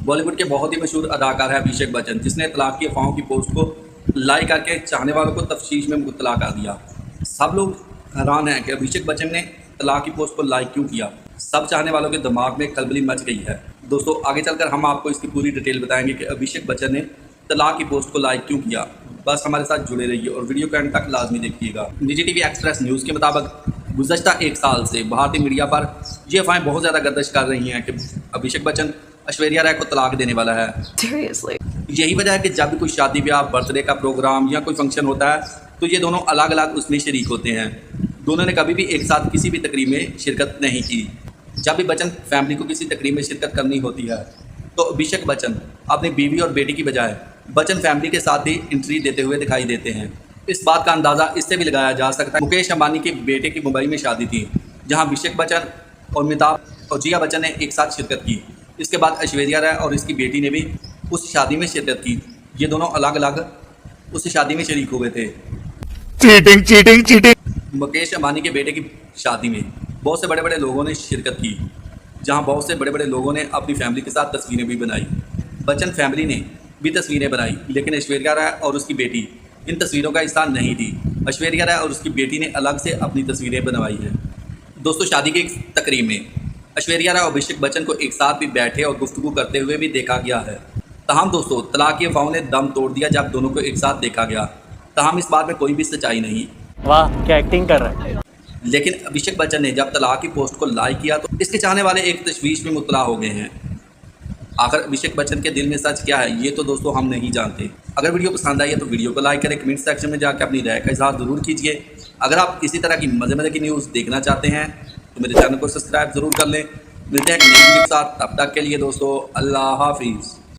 बॉलीवुड के बहुत ही मशहूर अदाकार है अभिषेक बच्चन, जिसने तलाक की अफवाहों की पोस्ट को लाइक करके चाहने वालों को तफ्तीश में मुब्तला कर दिया। सब लोग हैरान हैं कि अभिषेक बच्चन ने तलाक की पोस्ट को लाइक क्यों किया। सब चाहने वालों के दिमाग में खलबली मच गई है। दोस्तों, आगे चलकर हम आपको इसकी पूरी डिटेल बताएंगे कि अभिषेक बच्चन ने तलाक की पोस्ट को लाइक क्यों किया। बस हमारे साथ जुड़े रहिए और वीडियो के एंड तक लाजमी देखिएगा। निजी टीवी एक्सप्रेस न्यूज़ के मुताबिक गुज़श्ता एक साल से भारतीय मीडिया पर ये अफवाहें बहुत ज़्यादा गर्दिश कर रही हैं कि अभिषेक बच्चन ऐश्वर्या राय को तलाक देने वाला है। Seriously. यही वजह है कि जब भी कोई शादी ब्याह, बर्थडे का प्रोग्राम या कोई फंक्शन होता है तो ये दोनों अलग अलग उसमें शरीक होते हैं। दोनों ने कभी भी एक साथ किसी भी तकरीब में शिरकत नहीं की। जब भी बच्चन फैमिली को किसी तकरीब में शिरकत करनी होती है तो अभिषेक बच्चन अपनी बीवी और बेटी की बजाय बच्चन फैमिली के साथ ही एंट्री देते हुए दिखाई देते हैं। इस बात का अंदाज़ा इससे भी लगाया जा सकता है, मुकेश अंबानी के बेटे की मुंबई में शादी थी, जहां अभिषेक बच्चन और अमिताभ और जिया बच्चन ने एक साथ शिरकत की। इसके बाद ऐश्वर्या राय और इसकी बेटी ने भी उस शादी में शिरकत की। ये दोनों अलग अलग उस शादी में शरीक हुए थे। चीटिंग। मुकेश अंबानी के बेटे की शादी में बहुत से बड़े बड़े लोगों ने शिरकत की, जहां बहुत से बड़े बड़े लोगों ने अपनी फैमिली के साथ तस्वीरें भी बनाई। बच्चन फैमिली ने भी तस्वीरें बनाई, लेकिन ऐश्वर्या राय और उसकी बेटी इन तस्वीरों का हिस्सा नहीं थी। ऐश्वर्या राय और उसकी बेटी ने अलग से अपनी तस्वीरें बनवाई हैं। दोस्तों, शादी की एक तकरीब में ऐश्वर्या राय और अभिषेक बच्चन को एक साथ भी बैठे और गुफ्तगू करते हुए भी देखा गया है। तमाम दोस्तों, तलाक की अफवाहों ने दम तोड़ दिया जब दोनों को एक साथ देखा गया। तमाम इस बात में कोई भी सच्चाई नहीं। वाह, क्या एक्टिंग कर रहा है। लेकिन अभिषेक बच्चन ने जब तलाक की पोस्ट को लाइक किया तो इसके चाहने वाले एक तशवीश में मुब्तला हो गए हैं। आखिर अभिषेक बच्चन के दिल में सच क्या है, ये तो दोस्तों हम नहीं जानते। अगर वीडियो पसंद आई है तो वीडियो को लाइक करें, कमेंट सेक्शन में जाकर अपनी राय का इजहार ज़रूर कीजिए। अगर आप इसी तरह की मज़े की न्यूज़ देखना चाहते हैं तो मेरे चैनल को सब्सक्राइब ज़रूर कर लें। मिलते हैं एक नई वीडियो के साथ, तब तक के लिए दोस्तों अल्लाह हाफिज़।